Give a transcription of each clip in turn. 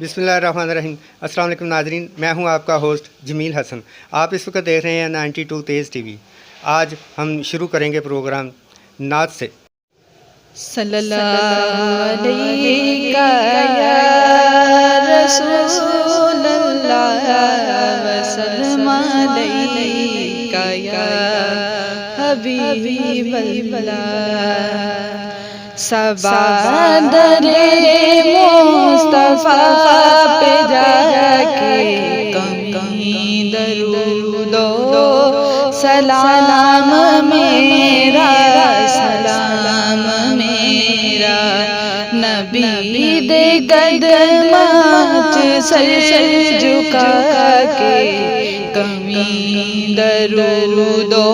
बिस्मिल्लाहिर्रहमानिर्रहीम। अस्सलाम वालेकुम नाज़रीन, मैं हूं आपका होस्ट जमील हसन। आप इस वक्त देख रहे हैं 92 तेज़ टीवी। आज हम शुरू करेंगे प्रोग्राम नात से। सल्लल्लाहु अलैका या रसूलल्लाह वसल्लम अलैका या हबीबल्लाह। सबदरे मुस्तफा पे जाके कमी दरूदो सलाम मेरा, सलाम मेरा। नबी दे कदमां च सर झुका के कमी दरूदो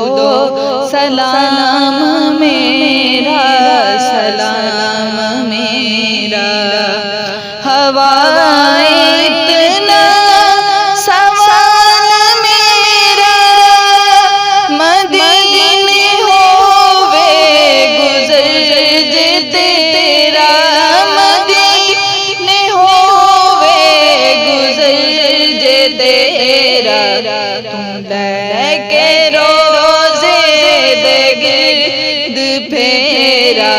सलाम मेरा, सलाम मेरा। हवाएं इतना सवाल मेरा, मदीने होवे गुजर जे तेरा, मदीने होवे गुजर जे तेरा। तुम लेके रोज़े दे गिर्द फेरा,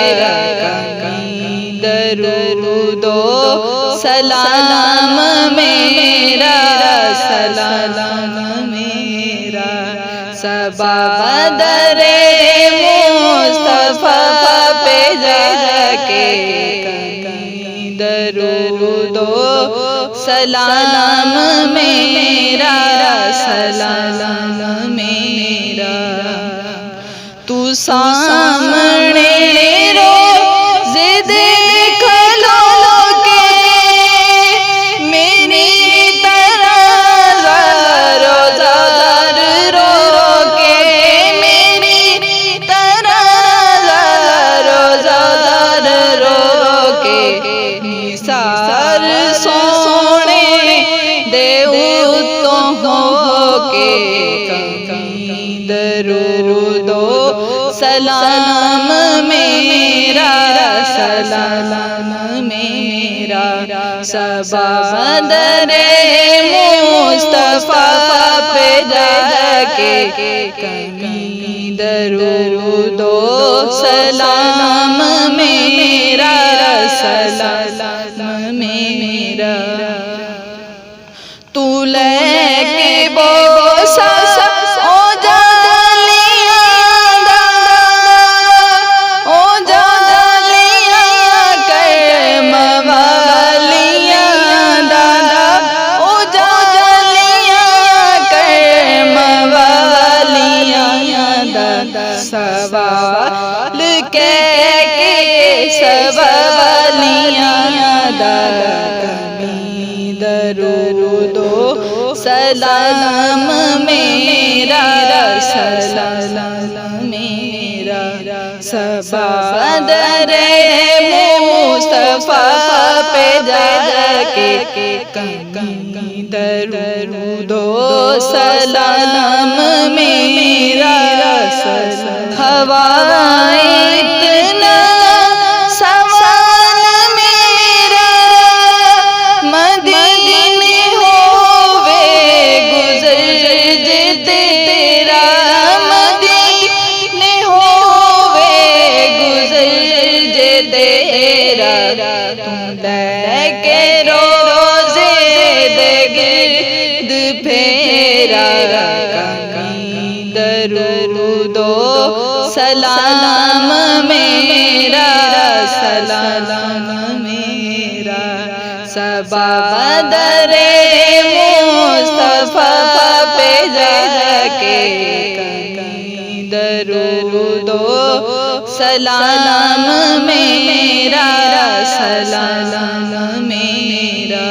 दरूदो सलाम मेरा, सलाम मेरा। सबदरे मुस्तफा पे जाके दरूदो सलाम मेरा, सलाम मेरा। तू सामने दरूदो सलाम मेरा, सलाम मेरा। सबदरे मुस्तफा पे जाके कमी दरूदो सलाम मेरा, सलाम मेरा। तू लेके बोसा सवाल के सवालियाँ कमी दरूदो सलाम मेरा, सलाम मेरा। सबदरे मुस्तफा पे जाके कमी दरूदो सलाम मेरा, हवाएं इतना सवाल मेरा, मदीने होवे गुजर जे तेरा, मदीने होवे गुजर जे तेरा। तुम लेके रोज़े दे गिर्द फेरा, दरूदो सलाम मेरा, सलाम मेरा। सबदरे मुस्तफा पे जाके दरूदो सलाम मेरा, सलाम मेरा।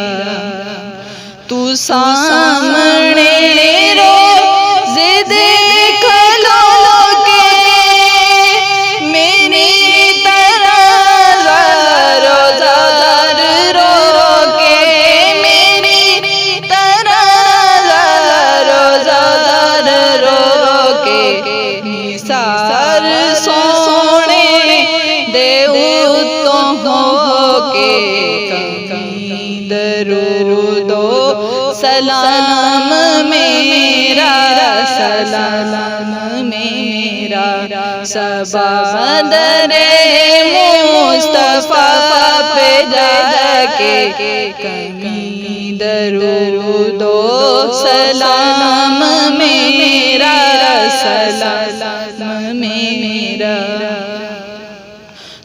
तू सामने درود و سلام میرا سلام میرا صبا در مصطفیٰ پہ جا کے کمی درود و سلام میرا سلام میرا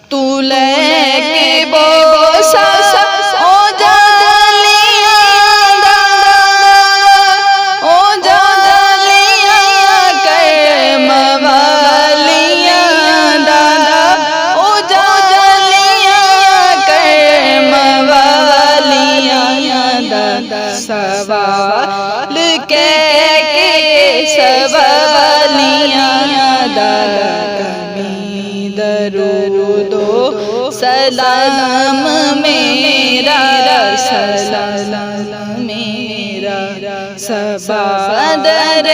تو لے کے بوسا او جالیاں کر موالیاں دادا او جالیاں کر موالیاں دادا سوال کے سوالیاں دادا کمی درود و سلام میرا سلام میرا صبا در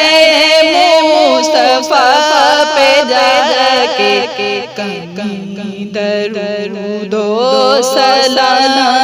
مصطفیٰ پہ جا کے کمی درود و سلام